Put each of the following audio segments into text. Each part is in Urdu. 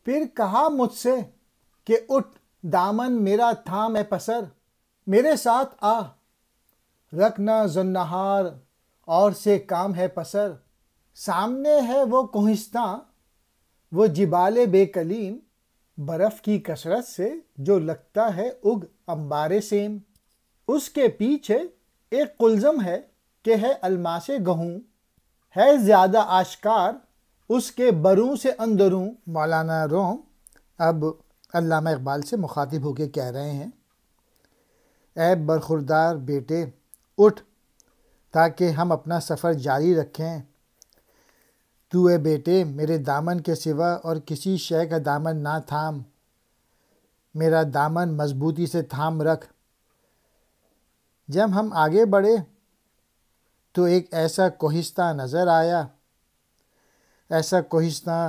پھر کہا مجھ سے کہ اٹھ دامن میرا تھام اے پسر، میرے ساتھ آ رکھنا زنہار اور سے کام ہے پسر۔ سامنے ہے وہ کوہستاں وہ جبال بے کلیم، برف کی کثرت سے جو لگتا ہے اگ انبار سیم۔ اس کے پیچھے ایک قلزم ہے کہ ہے الماس گہوں، ہے زیادہ آشکار اس کے بروں سے اندروں۔ مولانا روم اب علامہ اقبال سے مخاطب ہو کے کہہ رہے ہیں، اے برخوردار بیٹے اٹھ تاکہ ہم اپنا سفر جاری رکھیں۔ تو اے بیٹے میرے دامن کے سوا اور کسی شے کا دامن نہ تھام، میرا دامن مضبوطی سے تھام رکھ۔ جب ہم آگے بڑھے تو ایک ایسا کوہستاں نظر آیا، ایسا کوہستاں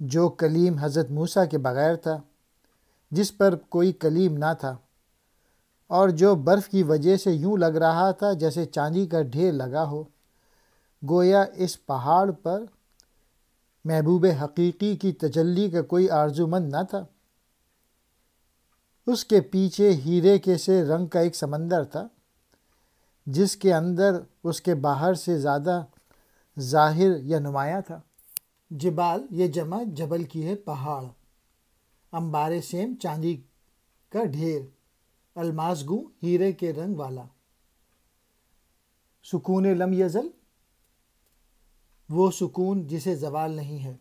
جو کلیم حضرت موسیٰ کے بغیر تھا، جس پر کوئی کلیم نہ تھا، اور جو برف کی وجہ سے یوں لگ رہا تھا جیسے چاندی کا ڈھیر لگا ہو، گویا اس پہاڑ پر محبوب حقیقی کی تجلی کا کوئی آرزومند نہ تھا۔ اس کے پیچھے ہیرے کے سے رنگ کا ایک سمندر تھا، جس کے اندر اس کے باہر سے زیادہ ظاہر یا نمایاں تھا۔ جبال یہ جمع جبل کی ہے پہاڑ، انبار سیم چاندی کا ڈھیر، الماس گوں ہیرے کے رنگ والا۔ سکون لم یزل وہ سکون جسے زوال نہیں ہے۔